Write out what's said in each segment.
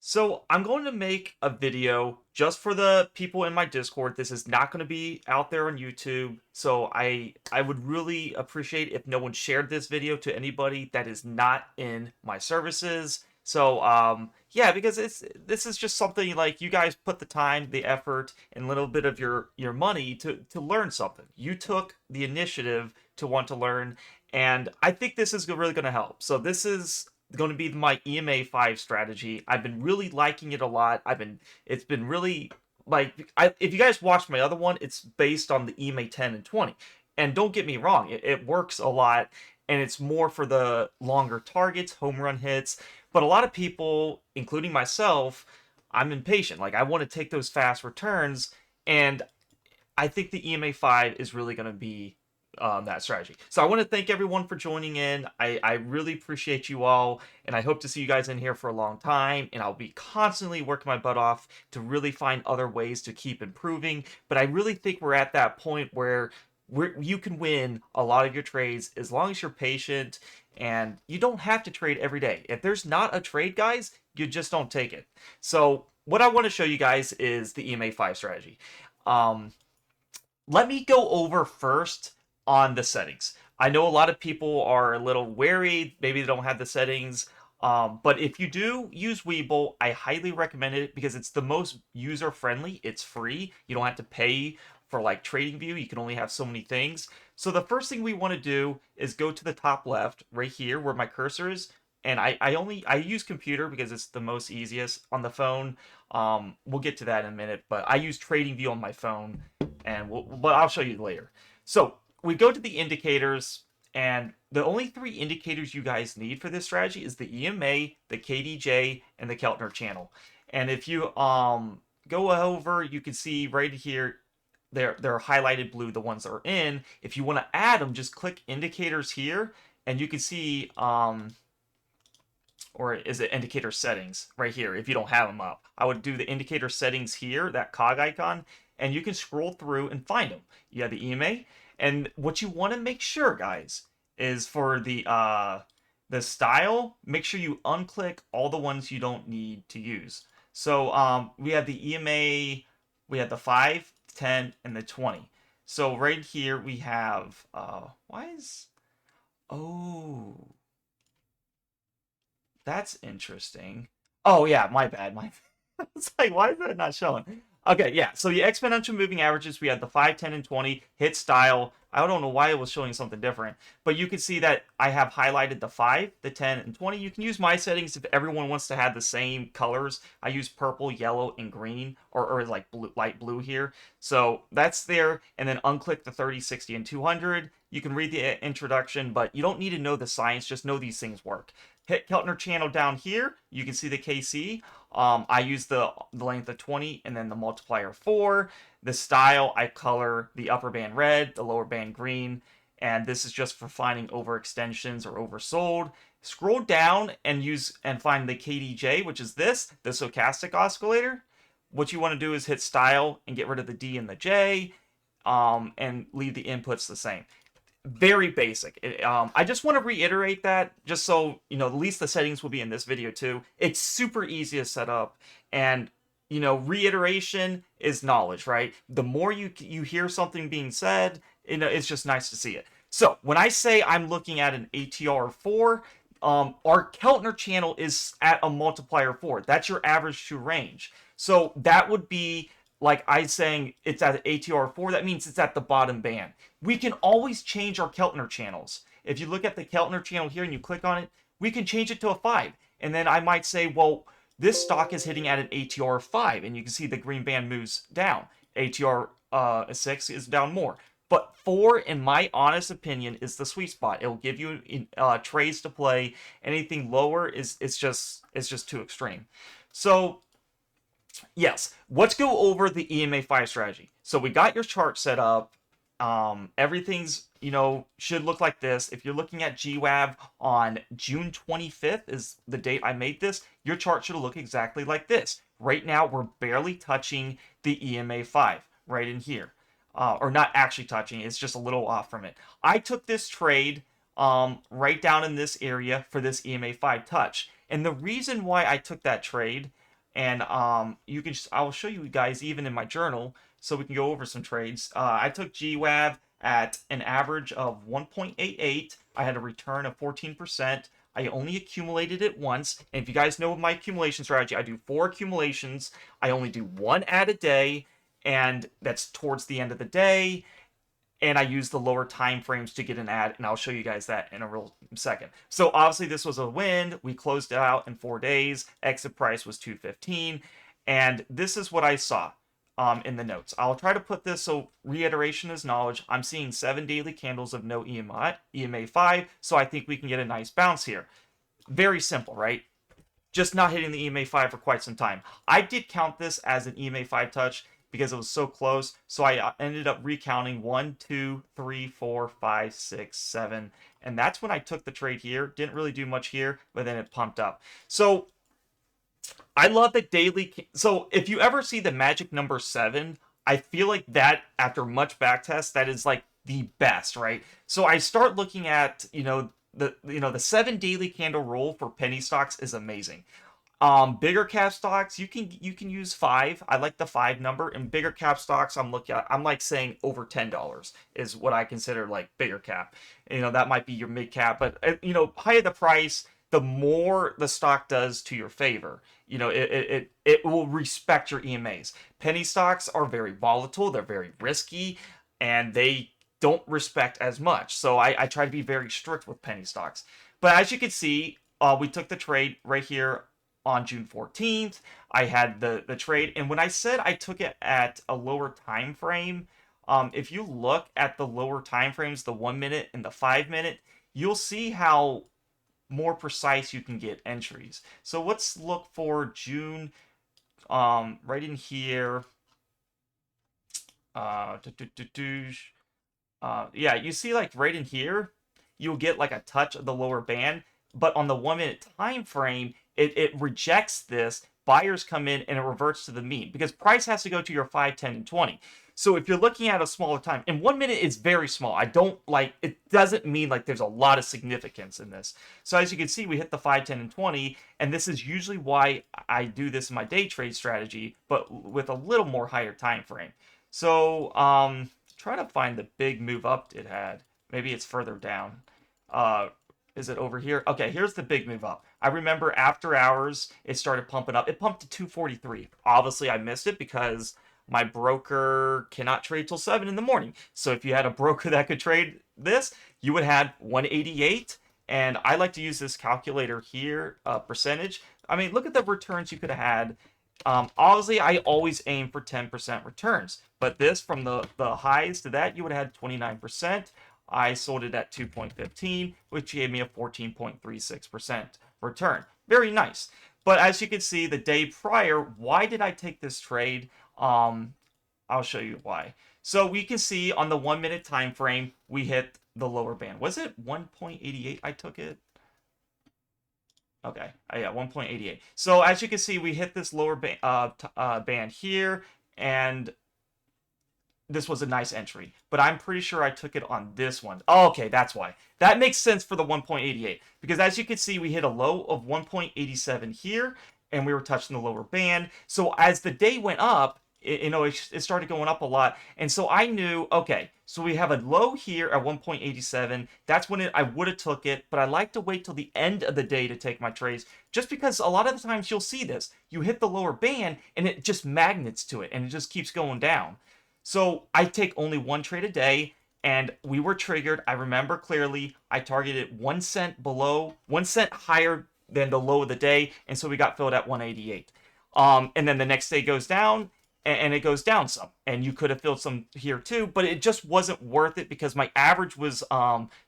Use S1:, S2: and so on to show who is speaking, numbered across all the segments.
S1: So I'm going to make a video just for the people in my Discord. This is not going to be out there on YouTube. So I would really appreciate if no one shared this video to anybody that is not in my services. So yeah, because this is just something like you guys put the time, the effort, and a little bit of your money to learn something. You took the initiative to want to learn, and I think this is really going to help. So this is going to be my EMA 5 strategy. I've been really liking it a lot. It's been really like if you guys watched my other one, it's based on the EMA 10 and 20. And don't get me wrong, it works a lot and it's more for the longer targets, home run hits, but a lot of people, including myself, I'm impatient. Like I want to take those fast returns, and I think the EMA 5 is really going to be that strategy. So I want to thank everyone for joining in. I really appreciate you all, and I hope to see you guys in here for a long time. And I'll be constantly working my butt off to really find other ways to keep improving. But I really think we're at that point where you can win a lot of your trades as long as you're patient, and you don't have to trade every day. If there's not a trade, guys, you just don't take it. So what I want to show you guys is the EMA 5 strategy. Um, Let me go over first on the settings. I know a lot of people are a little wary, maybe they don't have the settings, but if you do use Webull, I highly recommend it because it's the most user friendly. It's free. You don't have to pay for like TradingView. You can only have so many things. So the first thing we want to do is go to the top left right here where my cursor is. And I use computer because it's the most easiest on the phone. We'll get to that in a minute, but I use TradingView on my phone, and but I'll show you later. So we go to the indicators, and the only three indicators you guys need for this strategy is the EMA, the KDJ, and the Keltner channel. And if you go over, you can see right here they're highlighted blue, the ones that are in. If you want to add them, just click indicators here, and you can see or is it indicator settings right here if you don't have them up. I would do the indicator settings here, that cog icon, and you can scroll through and find them. You have the EMA, and what you want to make sure, guys, is for the style, make sure you unclick all the ones you don't need to use. So we have the EMA, we have the 5, 10, and the 20. So right here we have why is oh, that's interesting. Oh yeah, my bad. My it's like, why is that not showing? Okay, yeah. So the exponential moving averages, we had the 5, 10, and 20 hit style. I don't know why it was showing something different, but you can see that I have highlighted the 5, the 10, and 20. You can use my settings if everyone wants to have the same colors. I use purple, yellow, and green, or like blue, light blue here. So that's there, and then unclick the 30, 60, and 200. You can read the introduction, but you don't need to know the science. Just know these things work. Hit Keltner channel down here. You can see the KC. I use the length of 20 and then the multiplier 4. The style, I color the upper band red, the lower band green, and this is just for finding overextensions or oversold. Scroll down and find the KDJ, which is the stochastic oscillator. What you want to do is hit style and get rid of the D and the J, and leave the inputs the same. Very basic. I just want to reiterate that just so you know, at least the settings will be in this video too. It's super easy to set up, and you know, reiteration is knowledge, right? The more you hear something being said, you know, it's just nice to see it. So when I say I'm looking at an ATR 4, our Keltner channel is at a multiplier 4. That's your average to range. So that would be like I saying it's at ATR 4, that means it's at the bottom band. We can always change our Keltner channels. If you look at the Keltner channel here and you click on it, we can change it to a 5. And then I might say, well, this stock is hitting at an ATR 5, and you can see the green band moves down. ATR 6 is down more. But 4, in my honest opinion, is the sweet spot. It will give you trades to play. Anything lower it's just too extreme. So yes, let's go over the EMA 5 strategy. So we got your chart set up. Everything's, you know, should look like this. If you're looking at GWAV on June 25th is the date I made this, your chart should look exactly like this. Right now, we're barely touching the EMA 5 right in here. Or not actually touching, it's just a little off from it. I took this trade right down in this area for this EMA 5 touch. And the reason why I took that trade And you can just, I'll show you guys even in my journal so we can go over some trades. I took GWAV at an average of 1.88. I had a return of 14%. I only accumulated it once. And if you guys know my accumulation strategy, I do 4 accumulations. I only do 1 ad a day, and that's towards the end of the day. And I use the lower time frames to get an ad, and I'll show you guys that in a real second. So obviously this was a win. We closed it out in 4 days. Exit price was 215, and this is what I saw in the notes. I'll try to put this so reiteration is knowledge. I'm seeing 7 daily candles of no EMA 5, so I think we can get a nice bounce here. Very simple, right? Just not hitting the EMA 5 for quite some time. I did count this as an EMA 5 touch because it was so close. So I ended up recounting 1, 2, 3, 4, 5, 6, 7. And that's when I took the trade here. Didn't really do much here, but then it pumped up. So I love the daily. So if you ever see the magic number 7, I feel like that after much backtest, that is like the best, right? So I start looking at, the 7 daily candle rule for penny stocks is amazing. Bigger cap stocks, you can use 5. I like the 5 number. And bigger cap stocks, I'm like saying over $10 is what I consider like bigger cap. That might be your mid cap, but higher the price, the more the stock does to your favor. It will respect your EMAs. Penny stocks are very volatile, they're very risky, and they don't respect as much. So I try to be very strict with penny stocks. But as you can see, we took the trade right here on June 14th. I had the trade, and when I said I took it at a lower time frame, if you look at the lower time frames, the 1 minute and the 5 minute, you'll see how more precise you can get entries. So let's look for June, right in here. Yeah, you see like right in here, you'll get like a touch of the lower band, but on the 1 minute time frame, it rejects this. Buyers come in and it reverts to the mean because price has to go to your 5, 10, and 20. So if you're looking at a smaller time, and 1 minute is very small. I don't like, it doesn't mean like there's a lot of significance in this. So as you can see, we hit the 5, 10, and 20, and this is usually why I do this in my day trade strategy, but with a little more higher time frame. So try to find the big move up it had. Maybe it's further down. Is it over here? Okay, here's the big move up. I remember after hours, it started pumping up. It pumped to 243. Obviously, I missed it because my broker cannot trade till 7 in the morning. So if you had a broker that could trade this, you would have 188. And I like to use this calculator here, percentage. I mean, look at the returns you could have had. Obviously, I always aim for 10% returns. But this, from the highs to that, you would have had 29%. I sold it at 2.15, which gave me a 14.36% return. Very nice. But as you can see, the day prior, why did I take this trade? I'll show you why. So we can see on the 1 minute time frame, we hit the lower band. Was it 1.88 I took it? Okay, yeah, 1.88. So as you can see, we hit this lower band here, and this was a nice entry, but I'm pretty sure I took it on this one. Oh, okay, that's why. That makes sense for the 1.88, because as you can see, we hit a low of 1.87 here, and we were touching the lower band. So as the day went up, it started going up a lot, and so I knew, okay, so we have a low here at 1.87. That's when I would have took it, but I like to wait till the end of the day to take my trades, just because a lot of the times you'll see this. You hit the lower band, and it just magnets to it, and it just keeps going down. So I take only 1 trade a day, and we were triggered. I remember clearly I targeted 1 cent below, 1 cent higher than the low of the day, and so we got filled at 188. And then the next day goes down, and it goes down some. And you could have filled some here too, but it just wasn't worth it because my average was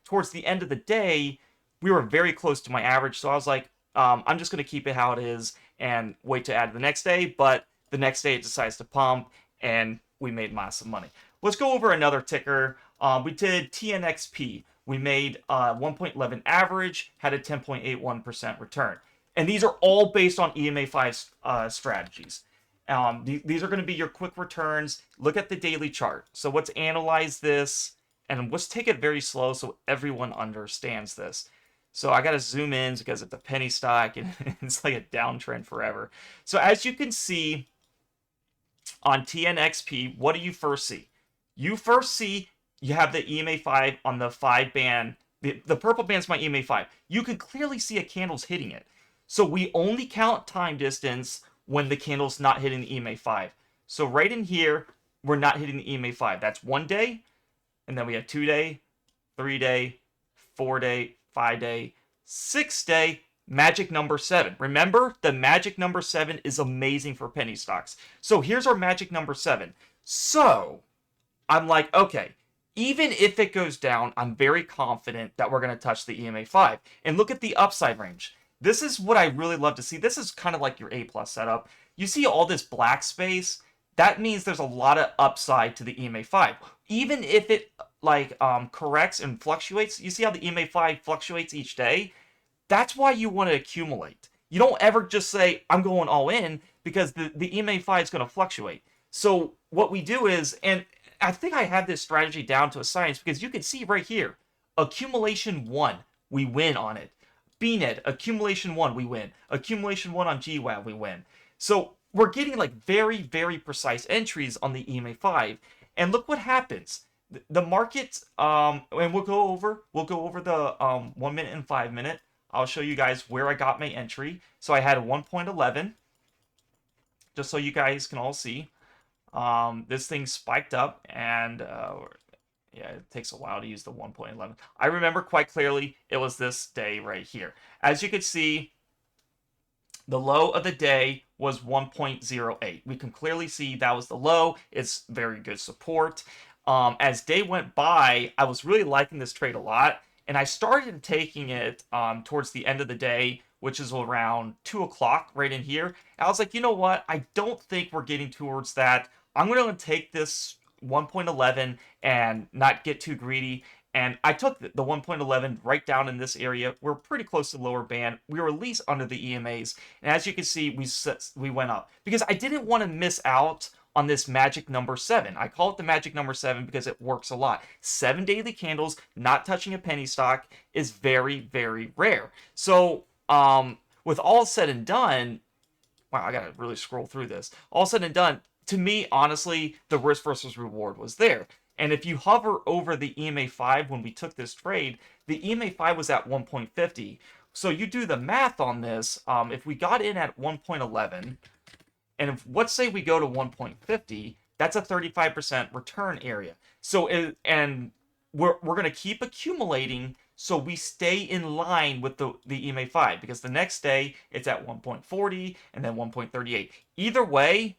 S1: towards the end of the day, we were very close to my average. So I was like, I'm just going to keep it how it is and wait to add the next day. But the next day it decides to pump, and we made massive money. Let's go over another ticker. We did TNXP. We made 1.11 average, had a 10.81% return. And these are all based on EMA 5 strategies. These are going to be your quick returns. Look at the daily chart. So let's analyze this, and let's take it very slow so everyone understands this. So I got to zoom in because it's a penny stock and it's like a downtrend forever. So as you can see on TNXP, what do you first see? You first see you have the EMA5 on the 5 band. The purple band's my EMA5. You can clearly see a candle's hitting it. So we only count time distance when the candle's not hitting the EMA5. So right in here, we're not hitting the EMA5. That's 1 day, and then we have 2 day, 3 day, 4 day, 5 day, 6 day, magic number 7. Remember, the magic number 7 is amazing for penny stocks. So here's our magic number 7. So I'm like, okay, even if it goes down, I'm very confident that we're going to touch the EMA 5. And look at the upside range. This is what I really love to see. This is kind of like your A plus setup. You see all this black space? That means there's a lot of upside to the EMA 5. Even if it corrects and fluctuates, you see how the EMA 5 fluctuates each day? That's why you want to accumulate. You don't ever just say, I'm going all in, because the EMA 5 is going to fluctuate. So what we do is, and I think I have this strategy down to a science, because you can see right here, accumulation 1, we win on it. BNED, accumulation 1, we win. Accumulation 1 on GWAB, we win. So we're getting like very, very precise entries on the EMA 5. And look what happens. The market, and we'll go over the 1 minute and 5 minute. I'll show you guys where I got my entry. So I had a 1.11, just so you guys can all see. This thing spiked up, and yeah, it takes a while to use the 1.11. I remember quite clearly it was this day right here. As you can see, the low of the day was 1.08. We can clearly see that was the low. It's very good support. As day went by, I was really liking this trade a lot, and I started taking it towards the end of the day, which is around 2 o'clock right in here. And I was like, you know what? I don't think we're getting towards that. I'm going to take this 1.11 and not get too greedy. And I took the 1.11 right down in this area. We're pretty close to the lower band. We were at least under the EMAs. And as you can see, we went up. Because I didn't want to miss out on this magic number 7. I call it the magic number 7 because it works a lot. 7 daily candles, not touching a penny stock, is very, very rare. So, with all said and done, wow, I gotta really scroll through this. All said and done, to me, honestly, the risk versus reward was there. And if you hover over the EMA 5 when we took this trade, the EMA 5 was at 1.50. So you do the math on this. If we got in at 1.11, and if, let's say we go to 1.50, that's a 35% return area. So, and we're going to keep accumulating so we stay in line with the EMA 5, because the next day it's at 1.40 and then 1.38. Either way,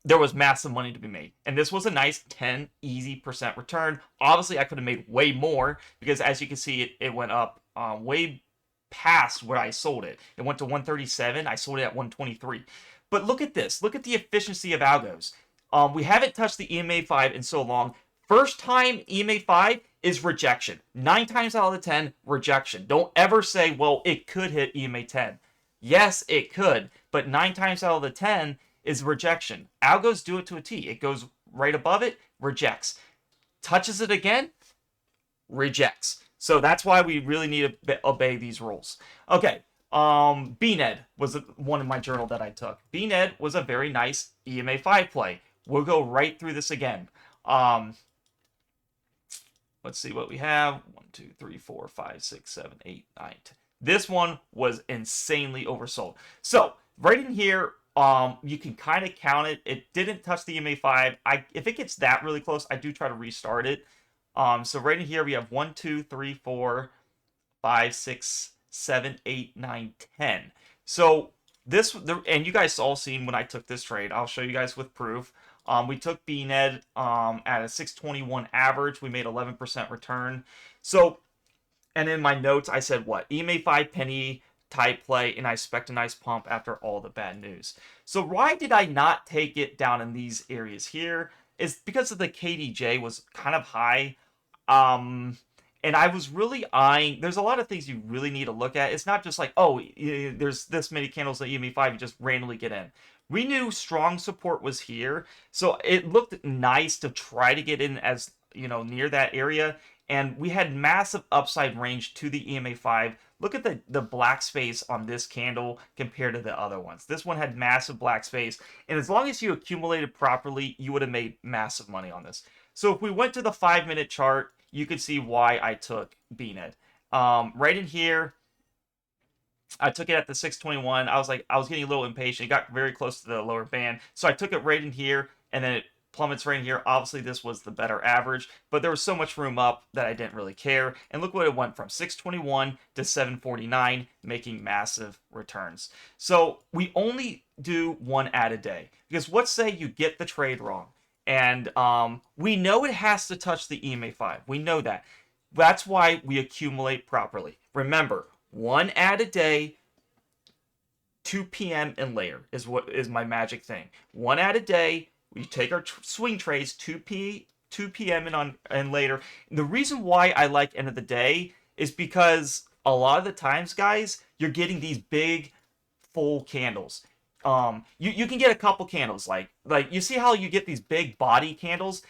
S1: there was massive money to be made. And this was a nice 10 easy percent return. Obviously, I could have made way more, because as you can see, it went up way past where I sold it. It went to 137. I sold it at 123. But look at this. Look at the efficiency of algos. We haven't touched the EMA 5 in so long. First time EMA 5 is rejection. 9 times out of the 10, rejection. Don't ever say, well, it could hit EMA 10. Yes, it could. But 9 times out of the 10 is rejection. Algos do it to a T. It goes right above it, rejects. Touches it again, rejects. So that's why we really need to obey these rules. Okay, BNED was one in my journal that I took. BNED was a very nice EMA 5 play. We'll go right through this again. Let's see what we have. 1, 2, 3, 4, 5, 6, 7, 8, 9, 10. This one was insanely oversold. So right in here, you can kind of count it. It didn't touch the EMA 5. If it gets that really close, I do try to restart it. So right in here, we have 1, 2, 3, 4, 5, 6, 7, 8, 9, 10. So and you guys all seen when I took this trade. I'll show you guys with proof. We took BNED at a 621 average. We made 11% return. So, and in my notes, I said what? EMA 5 penny type play, and I expect a nice pump after all the bad news. So why did I not take it down in these areas here? Is because of the KDJ was kind of high. And I was really eyeing, there's a lot of things you really need to look at. It's not just like, oh, there's this many candles at EMA 5, you just randomly get in. We knew strong support was here, so it looked nice to try to get in as, near that area. and we had massive upside range to the EMA 5. Look at the black space on this candle compared to the other ones. This one had massive black space, and as long as you accumulated properly, you would have made massive money on this. So if we went to the 5-minute chart, you could see why I took BNED. Right in here, I took it at the 621. I was getting a little impatient. It got very close to the lower band. So I took it right in here, and then it plummets right in here. Obviously, this was the better average, but there was so much room up that I didn't really care. And look what it went from 621 to 749, making massive returns. So we only do one ad a day. Because let's say you get the trade wrong. And we know it has to touch the EMA 5. We know that. That's why we accumulate properly. Remember, one ad a day, 2 p.m. and later is what is my magic thing. One ad a day. We take our swing trades 2 p.m. and later. And the reason why I like end of the day is because a lot of the times, guys, you're getting these big full candles. You can get a couple candles like you see how you get these big body candles,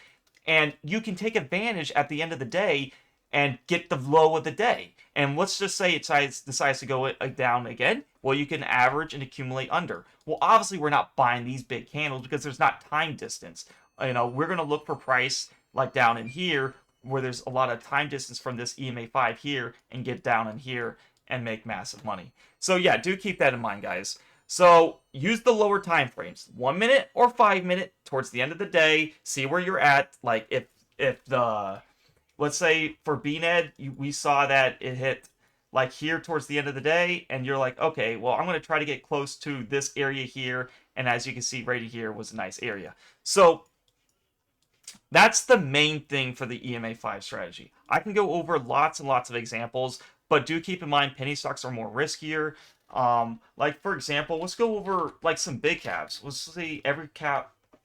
S1: and you can take advantage at the end of the day and get the low of the day. And let's just say it decides to go down again. Well, you can average and accumulate under. Well, obviously, we're not buying these big candles because there's not time distance. We're going to look for price like down in here where there's a lot of time distance from this EMA 5 here and get down in here and make massive money. So yeah, do keep that in mind, guys. So use the lower time frames, 1 minute or 5 minute towards the end of the day. See where you're at. Like if the let's say for BNED, we saw that it hit like here towards the end of the day, and you're like, okay, well, I'm going to try to get close to this area here, and as you can see right here was a nice area. So that's the main thing for the EMA 5 strategy. I can go over lots and lots of examples, but do keep in mind penny stocks are more riskier. Like for example, let's go over like some big caps. Let's see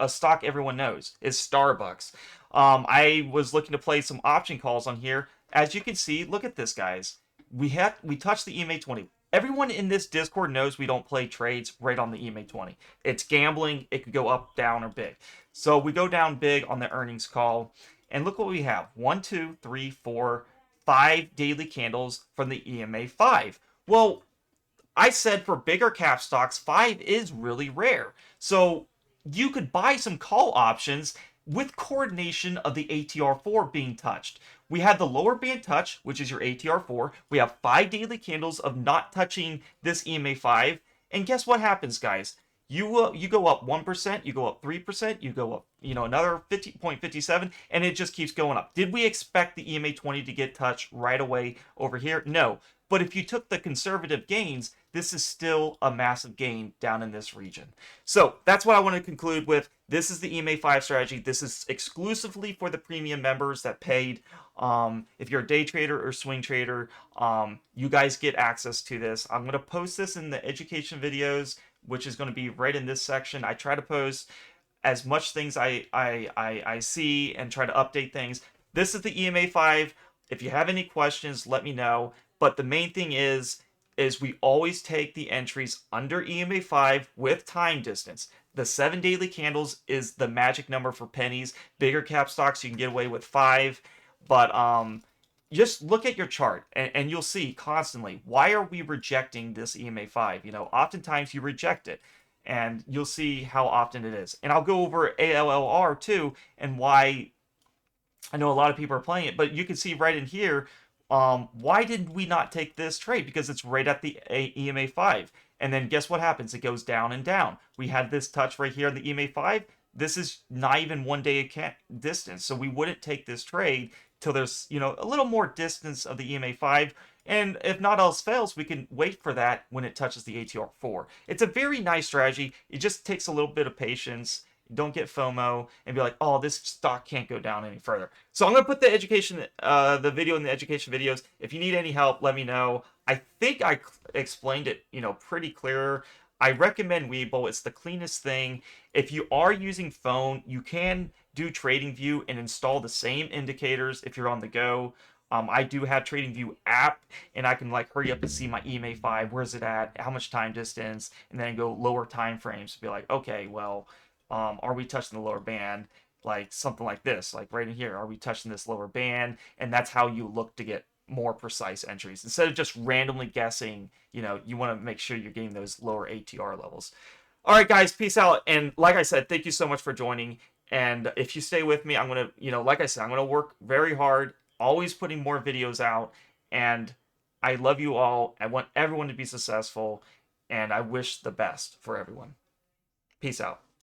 S1: a stock everyone knows is Starbucks. I was looking to play some option calls on here. As you can see, look at this, guys. We touched the EMA 20. Everyone in this Discord knows we don't play trades right on the EMA 20. It's gambling. It could go up, down, or big. So we go down big on the earnings call. And look what we have. 1, 2, 3, 4, 5 daily candles from the EMA 5. Well, I said for bigger cap stocks, 5 is really rare. So you could buy some call options with coordination of the ATR4 being touched. We had the lower band touch, which is your ATR4. We have 5 daily candles of not touching this EMA 5. And guess what happens, guys? You go up 1%, you go up 3%, you go up, another 50.57, and it just keeps going up. Did we expect the EMA 20 to get touched right away over here? No. But if you took the conservative gains, this is still a massive gain down in this region. So that's what I want to conclude with. This is the EMA 5 strategy. This is exclusively for the premium members that paid. If you're a day trader or swing trader, you guys get access to this. I'm going to post this in the education videos, which is going to be right in this section. I try to post as much things I see and try to update things. This is the EMA 5. If you have any questions, let me know. But the main thing is we always take the entries under EMA 5 with time distance. The 7 daily candles is the magic number for pennies. Bigger cap stocks, you can get away with 5. But just look at your chart and you'll see constantly, why are we rejecting this EMA 5? Oftentimes you reject it. And you'll see how often it is. And I'll go over ALLR too and why I know a lot of people are playing it. But you can see right in here, why did we not take this trade? Because it's right at the EMA 5. And then guess what happens? It goes down and down. We had this touch right here on the EMA 5. This is not even 1 day distance. So we wouldn't take this trade till there's, a little more distance of the EMA 5. And if not else fails, we can wait for that when it touches the ATR4. It's a very nice strategy. It just takes a little bit of patience. Don't get FOMO and be like, oh, this stock can't go down any further. So I'm going to put the video in the education videos. If you need any help, let me know. I think I explained it, pretty clear. I recommend Webull. It's the cleanest thing. If you are using phone, you can do TradingView and install the same indicators if you're on the go. I do have TradingView app, and I can hurry up and see my EMA 5. Where's it at? How much time distance? And then go lower time frames to be like, okay, well, are we touching the lower band? like something like this, like right in here. Are we touching this lower band? And that's how you look to get more precise entries instead of just randomly guessing. You want to make sure you're getting those lower ATR levels. All right, guys, peace out. And like I said, thank you so much for joining. And if you stay with me, I'm gonna, like I said, I'm gonna work very hard, always putting more videos out. And I love you all. I want everyone to be successful, and I wish the best for everyone. Peace out.